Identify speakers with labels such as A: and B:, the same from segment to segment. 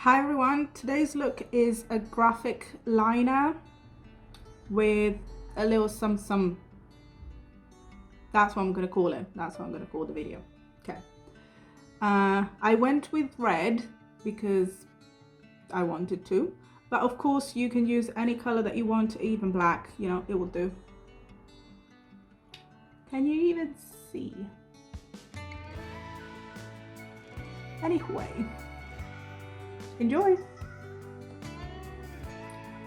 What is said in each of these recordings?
A: Hi everyone, today's look is a graphic liner with a little some. That's what I'm going to call it. That's what I'm going to call the video. Okay. I went with red because I wanted to, but of course you can use any color that you want, even black, you know, it will do. Can you even see? Anyway, enjoy.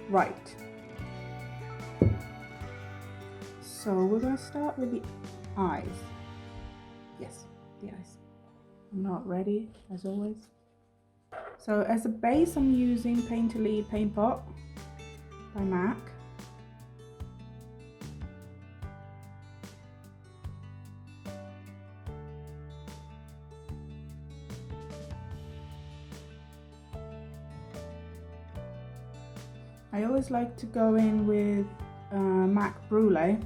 A: Right. So we're going to start with the eyes. Yes, the eyes. I'm not ready, as always. So as a base, I'm using Painterly Paint Pot by MAC. I always like to go in with MAC Brulee.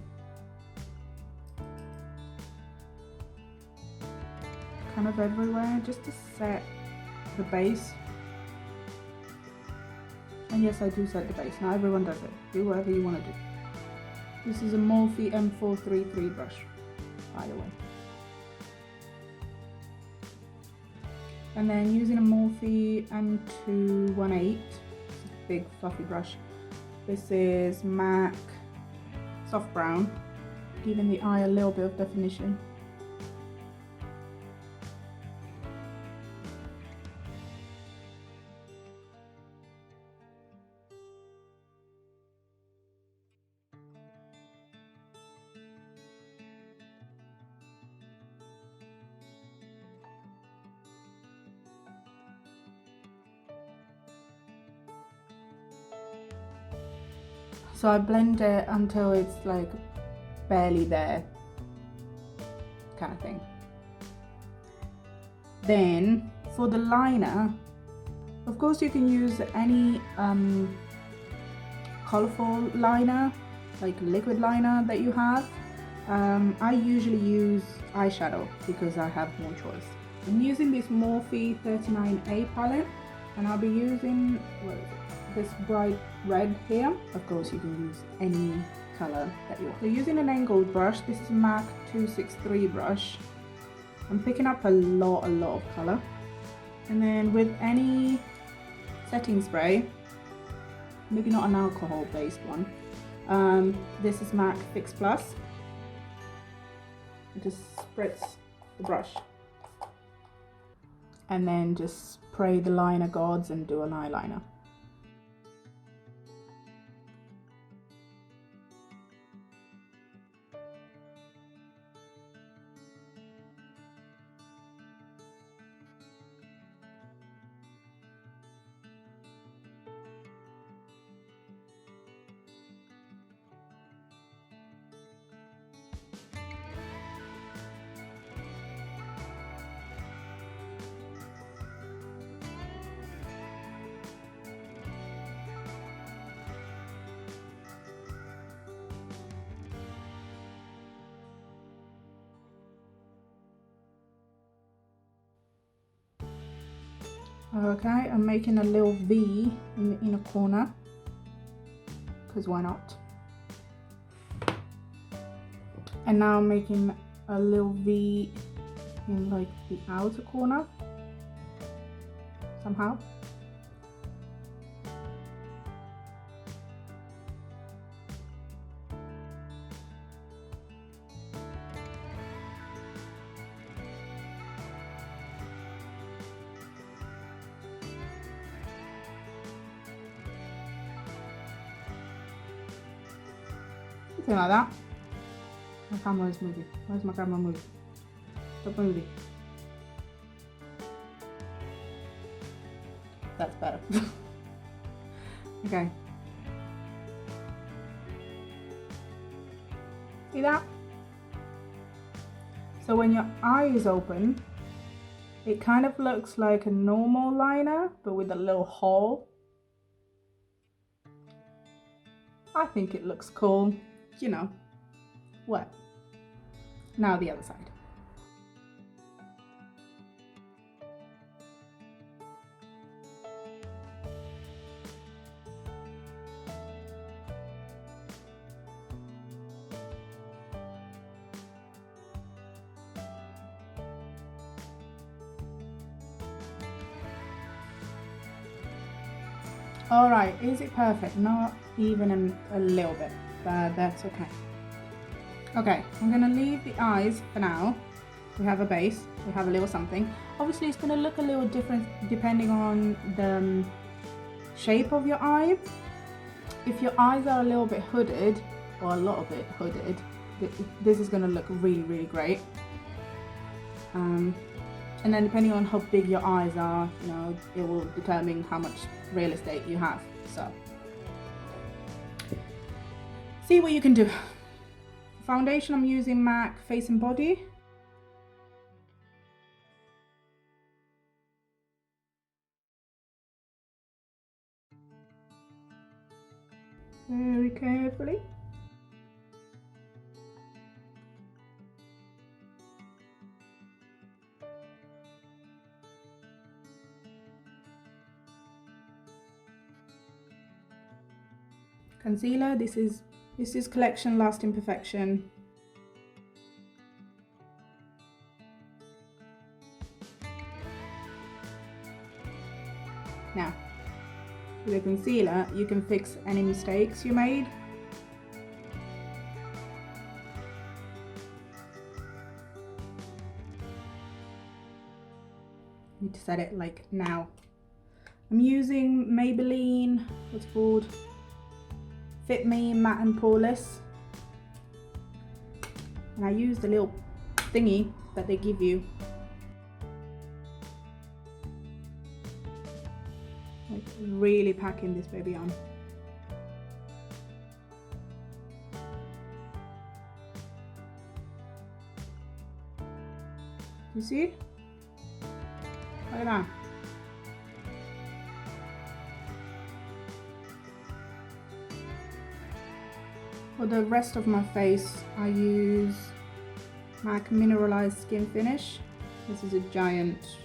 A: Kind of everywhere, just to set the base. And yes, I do set the base. Not everyone does it. Do whatever you want to do. This is a Morphe M433 brush, by the way. And then using a Morphe M218, it's a big fluffy brush. This is MAC Soft Brown, giving the eye a little bit of definition. So I blend it until it's like barely there, kind of thing. Then for the liner, of course you can use any colorful liner, like liquid liner that you have. I usually use eyeshadow because I have more choice. I'm using this Morphe 39A palette, and I'll be using, what is it? This bright red here. Of course you can use any color that you want. So using an angled brush, this is a MAC 263 brush. I'm picking up a lot of color. And then with any setting spray, maybe not an alcohol based one, this is MAC Fix Plus. It just spritz the brush. And then just pray the liner gods and do an eyeliner. Okay, I'm making a little V in the inner corner, because why not? And now I'm making a little V in like the outer corner, somehow. Something like that. My camera is moving. Where's my camera moving? Stop moving. That's better. Okay. See that? So when your eye is open, it kind of looks like a normal liner, but with a little hole. I think it looks cool. You know, what? Now the other side. All right, is it perfect? Not even a little bit, but that's okay. Okay, I'm gonna leave the eyes for now. We have a base, we have a little something. Obviously it's gonna look a little different depending on the shape of your eye. If your eyes are a little bit hooded, or a lot of it hooded, this is gonna look really, really great. And then depending on how big your eyes are, you know, it will determine how much real estate you have. So, see what you can do. Foundation, I'm using MAC Face and Body. Very carefully. Concealer, this is Collection Lasting Perfection. Now, with a concealer, you can fix any mistakes you made. I need to set it like now. I'm using Maybelline, what's it called? Fit Me Matte and Poreless. And I use the little thingy that they give you. Like really packing this baby on. You see? Look at that. For the rest of my face, I use MAC Mineralized Skin Finish. This is a giant,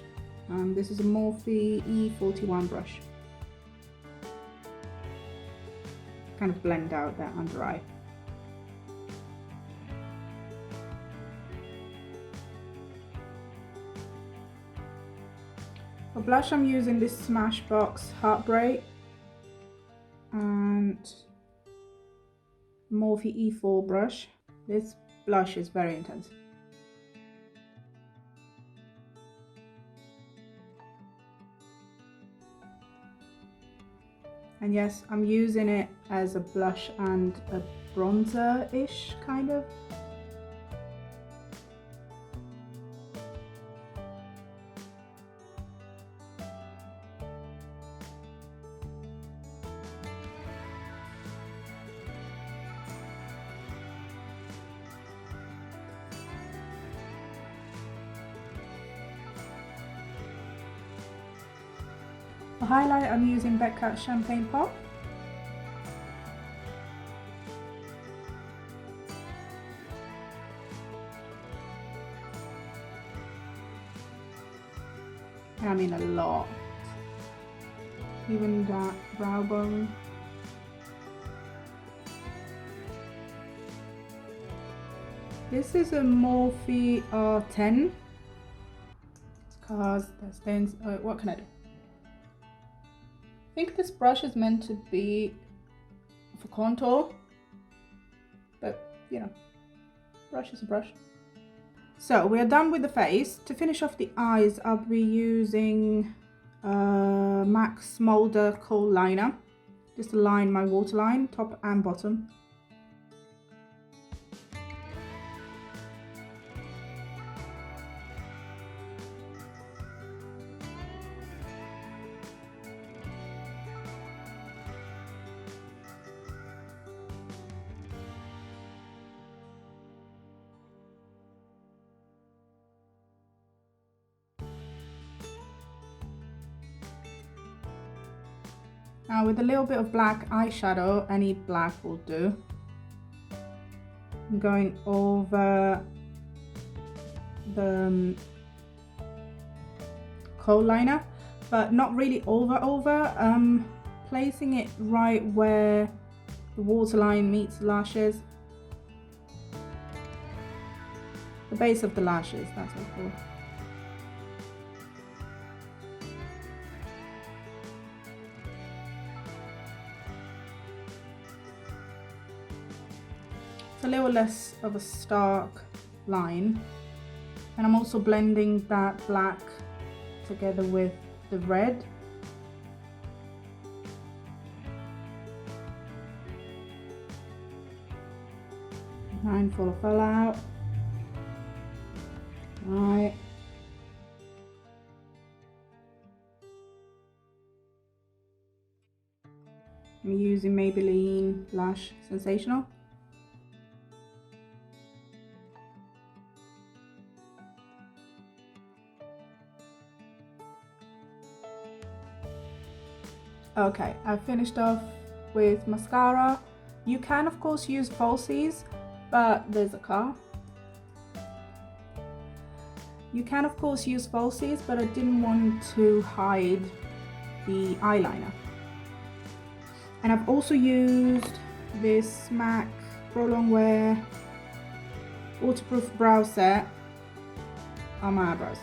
A: this is a Morphe E41 brush. Kind of blend out that under eye. For blush, I'm using this Smashbox Heartbreak and Morphe E4 brush. This blush is very intense. And yes, I'm using it as a blush and a bronzer-ish kind of. For highlight, I'm using Becca Champagne Pop. And I mean a lot. Even that brow bone. This is a Morphe R10. Because that stains. What can I do? I think this brush is meant to be for contour, but you know, brush is a brush. So we are done with the face. To finish off the eyes, I'll be using MAC Smolder Kohl Liner, just to line my waterline, top and bottom. Now with a little bit of black eyeshadow, any black will do. I'm going over the kohl liner, but not really over. Placing it right where the waterline meets the lashes. The base of the lashes, that's what it's called. a little less of a stark line. And I'm also blending that black together with the red. Mindful of fallout. Right. I'm using Maybelline Lash Sensational. Okay, I finished off with mascara. You can of course use falsies, but there's a car. You can of course use falsies, but I didn't want to hide the eyeliner. And I've also used this MAC Pro Longwear waterproof brow set on my eyebrows.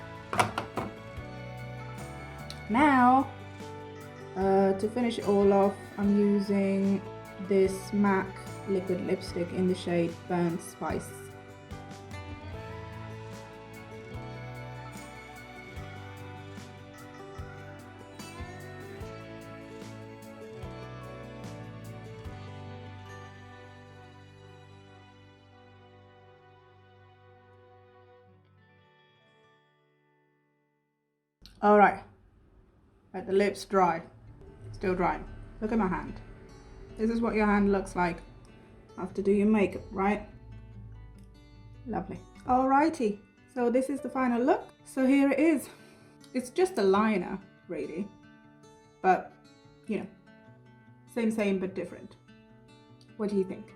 A: Now, to finish it all off, I'm using this MAC liquid lipstick in the shade Burnt Spice. All right, let the lips dry. Still drying. Look at my hand. This is what your hand looks like after doing your makeup, right? Lovely. Alrighty, so this is the final look. So here it is. It's just a liner, really, but you know, same but different. What do you think?